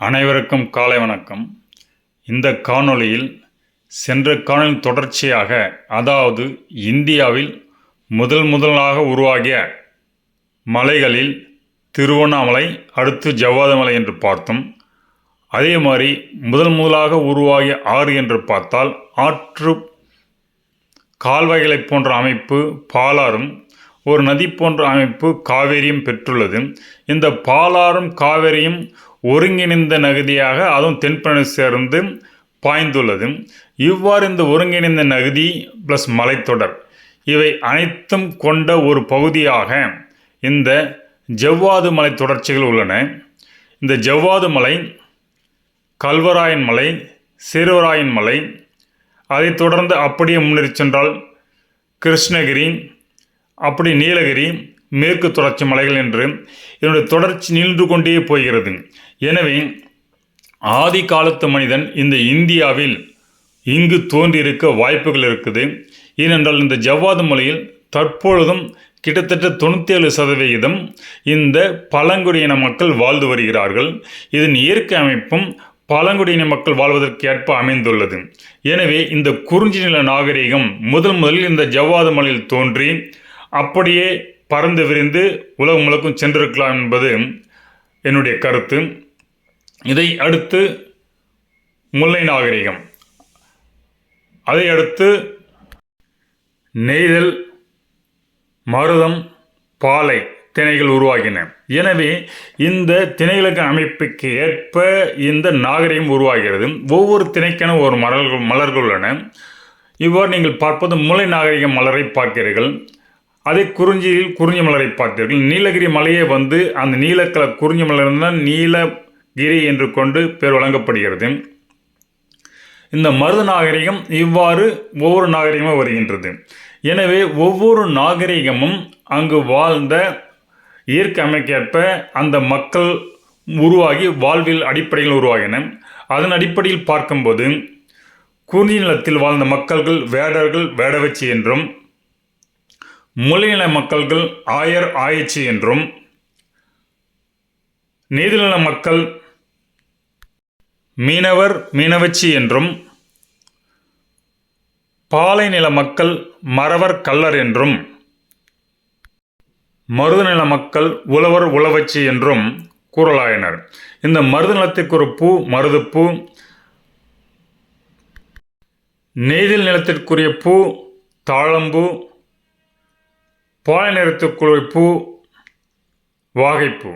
அனைவருக்கும் காலை வணக்கம். இந்த காணொளியில் சென்ற காணொளியின் தொடர்ச்சியாக, அதாவது இந்தியாவில் முதலாக உருவாகிய மலைகளில் திருவண்ணாமலை, அடுத்து ஜவ்வாது மலை என்று பார்த்தோம். அதே மாதிரி முதலாக உருவாகிய ஆறு என்று பார்த்தால் ஆற்று கால்வாய்களை போன்ற அமைப்பு பாலாறும், ஒரு நதி போன்ற அமைப்பு காவேரியும் பெற்றுள்ளது. இந்த பாலாறும் காவேரியும் ஒருங்கிணைந்த நதியாக, அதுவும் தென்பெண்ணை சேர்ந்து பாய்ந்துள்ளது. இவ்வாறு இந்த ஒருங்கிணைந்த நதி ப்ளஸ் மலைத்தொடர் இவை அனைத்தும் கொண்ட ஒரு பகுதியாக இந்த ஜவ்வாது மலை தொடர்ச்சிகள் உள்ளன. இந்த ஜவ்வாது மலை, கல்வராயன் மலை, சேர்வராயன் மலை, அதைத் தொடர்ந்து அப்படியே முன்னேறி சென்றால் கிருஷ்ணகிரி, அப்படி நீலகிரி, மேற்கு தொடர்ச்சி மலைகள் என்று இதனுடைய தொடர்ச்சி நீண்டு கொண்டே போகிறது. எனவே ஆதி காலத்து மனிதன் இந்த இந்தியாவில் இங்கு தோன்றியிருக்க வாய்ப்புகள் இருக்குது. ஏனென்றால் இந்த ஜவ்வாது மலையில் தற்பொழுதும் கிட்டத்தட்ட 97% இந்த பழங்குடியின மக்கள் வாழ்ந்து வருகிறார்கள். இதன் இயற்கை அமைப்பும் பழங்குடியின மக்கள் வாழ்வதற்கு ஏற்ப அமைந்துள்ளது. எனவே இந்த குறிஞ்சி நில நாகரிகம் முதலில் இந்த ஜவ்வாது மலையில் தோன்றி அப்படியே பறந்து விரிந்து உலகம் முழுக்கும் சென்றிருக்கலாம் என்பது என்னுடைய கருத்து. இதை அடுத்து முல்லை நாகரிகம், அதை அடுத்து நெய்தல், மருதம், பாலை திணைகள் உருவாகின. எனவே இந்த திணைகளுக்கு அமைப்புக்கு ஏற்ப இந்த நாகரிகம் உருவாகிறது. ஒவ்வொரு திணைக்கென ஒரு மலர்கள் உள்ளன. இவ்வாறு நீங்கள் பார்ப்பது முல்லை நாகரிக மலரை பார்க்கிறீர்கள். அதே குறிஞ்சி மலரை பார்த்தீர்கள். நீலகிரி மலையே அந்த நீலக்கலர் குறிஞ்சி மலர்தான் நீலகிரி என்று கொண்டு பெயர் வழங்கப்படுகிறது. இந்த மருத நாகரிகம் இவ்வாறு ஒவ்வொரு நாகரிகமாக வருகின்றது. எனவே ஒவ்வொரு நாகரிகமும் அங்கு வாழ்ந்த இயற்கை அமைக்கேற்ப அந்த மக்கள் உருவாகி வாழ்வில் அடிப்படையில் உருவாகின. அதன் அடிப்படையில் பார்க்கும்போது குறிஞ்சி நிலத்தில் வாழ்ந்த மக்கள்கள் வேடர்கள், வேடவச்சி என்றும், முல்லைநில மக்கள்கள் ஆயர், ஆயச்சி என்றும், நெய்தல் மக்கள் மீனவர், மீனவச்சி என்றும், பாலை நில மக்கள் மறவர், கள்ளர் என்றும், மருதநில மக்கள் உழவர், உழவச்சி என்றும் கூறலாயினர். இந்த மருத நிலத்திற்கு ஒரு பூ மருதுப்பூ, நெய்தல் நிலத்திற்குரிய பூ தாழம்பூ, பாலை நிறத்திற்குரிய பூ வாகைப்பூ.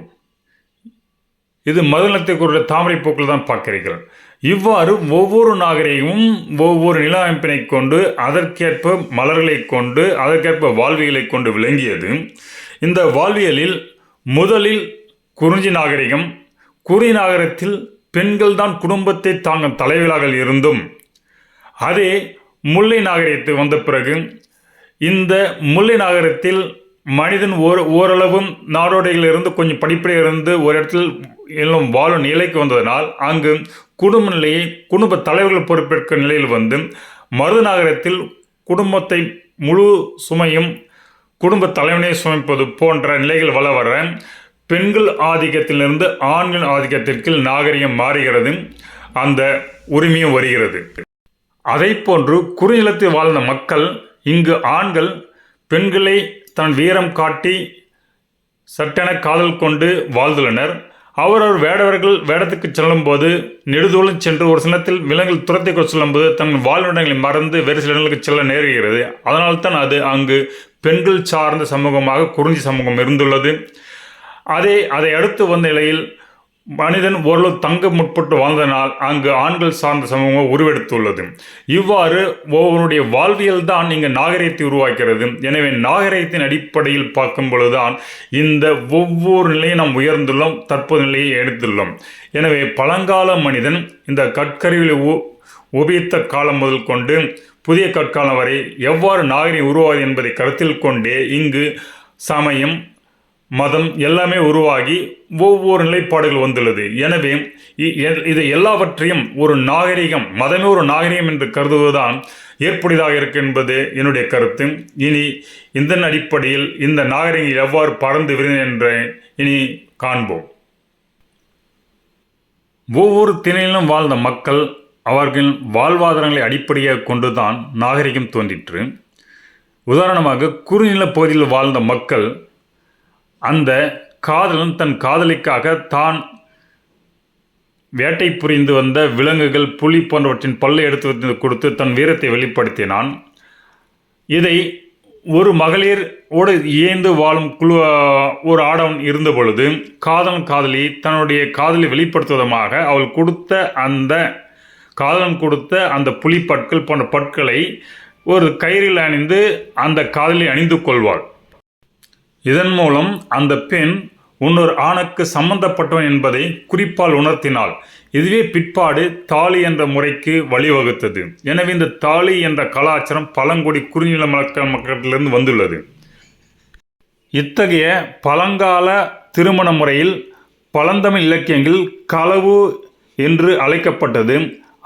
இது மருதநிலத்திற்குரிய தாமரை பூக்கள் தான் பார்க்கிறீர்கள். இவ்வாறு ஒவ்வொரு நாகரிகமும் ஒவ்வொரு நில அமைப்பினை கொண்டு, அதற்கேற்ப மலர்களை கொண்டு, அதற்கேற்ப வாழ்வியலை கொண்டு விளங்கியது. இந்த வாழ்வியலில் முதலில் குறிஞ்சி நாகரிகம். குறிஞ்சி நாகரிகத்தில் பெண்கள் தான் குடும்பத்தை தாங்கும் தலைவர்களாக இருந்தும், அதே முல்லை நாகரிகத்துக்கு வந்த பிறகு இந்த முல்லை நாகரிகத்தில் மனிதன் ஓரளவும் நாடோடிகளிலிருந்து கொஞ்சம் படிப்படியாக இருந்து ஒரு இடத்தில் எல்லாம் வாழும் நிலைக்கு வந்ததனால் அங்கு குடும்ப தலைவர்கள் பொறுப்பேற்க நிலையில் மருத நாகரிகத்தில் குடும்பத்தை முழு சுமையும் குடும்ப தலைவனையை சுமைப்பது போன்ற நிலைகள் வர பெண்கள் ஆதிக்கத்திலிருந்து ஆண்கள் ஆதிக்கத்திற்கு நாகரிகம் மாறுகிறது. அந்த உரிமையும் வருகிறது. அதை போன்று குறிநிலத்தில் வாழ்ந்த மக்கள் இங்கு ஆண்கள் பெண்களை தன் வீரம் காட்டி சட்டென காதல் கொண்டு வாழ்ந்துள்ளனர். அவரவர் வேடவர்கள் வேடத்துக்கு செல்லும்போது நெடுதூரம் சென்று ஒரு சிலத்தில் விலங்குகள் துரத்தி கொண்டு செல்லும்போது தன் வாழ்விடங்களை மறந்து வேறு சில இடங்களுக்கு செல்ல நேருகிறது. அதனால்தான் அது அங்கு பெண்கள் சார்ந்த சமூகமாக குறிஞ்சி சமூகம் இருந்துள்ளது. அதை அடுத்து வந்த நிலையில் மனிதன் ஓரளவு தங்க முற்பட்டு வாழ்ந்தனால் அங்கு ஆண்கள் சார்ந்த சமூகம் உருவெடுத்துள்ளது. இவ்வாறு ஒவ்வொருடைய வாழ்வியல் தான் இங்கு நாகரிகத்தை உருவாக்கிறது. எனவே நாகரிகத்தின் அடிப்படையில் பார்க்கும் பொழுதுதான் இந்த ஒவ்வொரு நிலையை நாம் உயர்ந்துள்ளோம், தற்போது நிலையை எடுத்துள்ளோம். எனவே பழங்கால மனிதன் இந்த கற்கருவிகளை உபயோகித்த காலம் முதல் கொண்டு புதிய கற்காலம் வரை எவ்வாறு நாகரிகம் உருவாது என்பதை கருத்தில் கொண்டே இங்கு சமயம், மதம் எல்லாமே உருவாகி ஒவ்வொரு நிலைப்பாடுகள் வந்துள்ளது. எனவே இதை எல்லாவற்றையும் ஒரு நாகரிகம், மதமே ஒரு நாகரிகம் என்று கருதுவதுதான் ஏற்புடையதாக இருக்கு என்பது என்னுடைய கருத்து. இனி இந்த அடிப்படையில் இந்த நாகரிகம் எவ்வாறு பறந்து விரிந்தது என்று இனி காண்போம். ஒவ்வொரு திணையிலும் வாழ்ந்த மக்கள் அவர்களின் வாழ்வாதாரங்களை அடிப்படையாக கொண்டுதான் நாகரிகம் தோன்றிற்று. உதாரணமாக குறுநில பகுதியில் வாழ்ந்த மக்கள் அந்த காதலன் தன் காதலிக்காக தான் வேட்டை புரிந்து வந்த விலங்குகள், புலி போன்றவற்றின் பல்லை எடுத்து வந்து கொடுத்து தன் வீரத்தை வெளிப்படுத்தினான். இதை ஒரு மகளிரோடு இயந்து வாழும் ஒரு ஆடவன் இருந்த பொழுது காதலன் காதலி தன்னுடைய காதலை வெளிப்படுத்துவதமாக அவள் கொடுத்த அந்த காதலன் கொடுத்த அந்த புலிப்பற்கள் போன்ற பற்களை ஒரு கயிறில் அணிந்து அந்த காதலை அணிந்து கொள்வாள். இதன் மூலம் அந்த பெண் இன்னொரு ஆணுக்கு சம்பந்தப்பட்டவன் என்பதை குறிப்பால் உணர்த்தினாள். இதுவே பிற்பாடு தாலி என்ற முறைக்கு வழிவகுத்தது. எனவே இந்த தாலி என்ற கலாச்சாரம் பழங்குடி குறுநில மக்களிலிருந்து வந்துள்ளது. இத்தகைய பழங்கால திருமண முறையில் பழந்தமிழ் இலக்கியங்கள் களவு என்று அழைக்கப்பட்டது.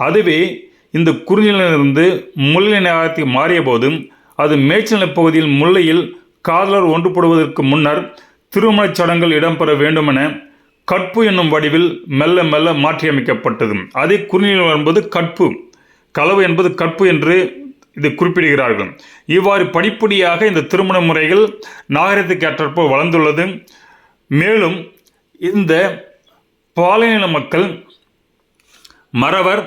அதுவே இந்த குறுநிலிருந்து முல்லை நகரத்துக்கு மாறிய போதும் அது மேய்ச்சல் பகுதியில் முல்லையில் காதலர் ஒன்றுபடுவதற்கு முன்னர் திருமணச் சடங்குகள் இடம்பெற வேண்டுமென கற்பு என்னும் வடிவில் மெல்ல மெல்ல மாற்றியமைக்கப்பட்டது. அதே குறுநிலம் என்பது கற்பு, களவு என்பது கற்பு என்று இதை குறிப்பிடுகிறார்கள். இவ்வாறு படிப்படியாக இந்த திருமண முறைகள் நாகரிகத்துக்கு ஏற்றப்போல் வளர்ந்துள்ளது. மேலும் இந்த பாலைநில மக்கள் மறவர்,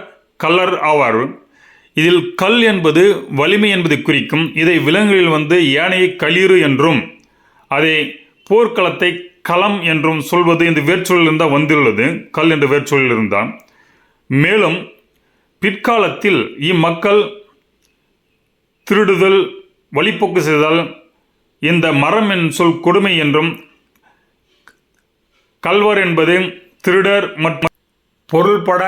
கள்ளர் ஆவார். இதில் கல் என்பது வலிமை என்பதை குறிக்கும். இதை விலங்குகளில் யானையை களிறு என்றும் அதை போர்க்களத்தை களம் என்றும் சொல்வது இந்த வேர்ச்சொல்லில் தான் வந்துள்ளது. கல் என்ற வேர்ச்சொல்லில் இருந்தால். மேலும் பிற்காலத்தில் இம்மக்கள் திருடுதல், வழிப்போக்கு செய்தல், இந்த மரம் என் சொல் கொடுமை என்றும், கல்வர் என்பது திருடர் மற்றும் பொருள்பட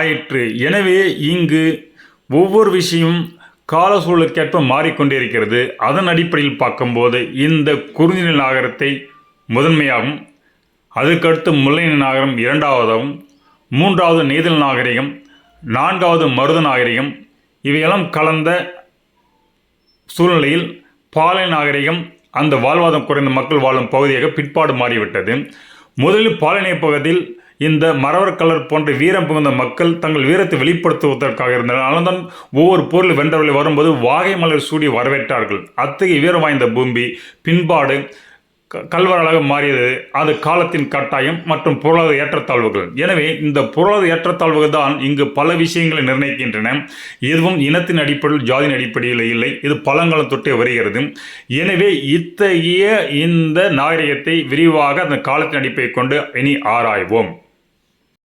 ஆயிற்று. எனவே இங்கு ஒவ்வொரு விஷயம் கால சூழலுக்கேற்ப மாறிக்கொண்டிருக்கிறது. அதன் அடிப்படையில் பார்க்கும்போது இந்த குறுநில நாகரத்தை முதன்மையாகவும், அதுக்கடுத்து முல்லை நாகரம் இரண்டாவதாகவும், மூன்றாவது நெய்தல் நாகரிகம், நான்காவது மருத நாகரிகம், இவையெல்லாம் கலந்த சூழ்நிலையில் பாலை நாகரிகம் அந்த வாழ்வாதாரம் குறைந்த மக்கள் வாழும் பகுதியாக பிற்பாடு மாறிவிட்டது. முதலில் பாலைநில பகுதியில் இந்த மறவர் கலர் போன்ற வீரம் புகுந்த மக்கள் தங்கள் வீரத்தை வெளிப்படுத்துவதற்காக இருந்தனர். அதனால்தான் ஒவ்வொரு போரில் வென்றவர்களை வரும்போது வாகை மலர் சூடி வரவேற்றார்கள். அத்தகைய வீரம் வாய்ந்த பூமி பின்பாடு கல்வராக மாறியது. அது காலத்தின் கட்டாயம் மற்றும் பொருளாதார ஏற்றத்தாழ்வுகள். எனவே இந்த பொருளாதார ஏற்றத்தாழ்வுகள் தான் இங்கு பல விஷயங்களை நிர்ணயிக்கின்றன. எதுவும் இனத்தின் அடிப்படையில், ஜாதியின் அடிப்படையில் இல்லை. இது பழங்காலம் தொட்டே வருகிறது. எனவே இத்தகைய இந்த நாகரிகத்தை விரிவாக அந்த காலத்தின் அடிப்படையை கொண்டு இனி ஆராய்வோம்.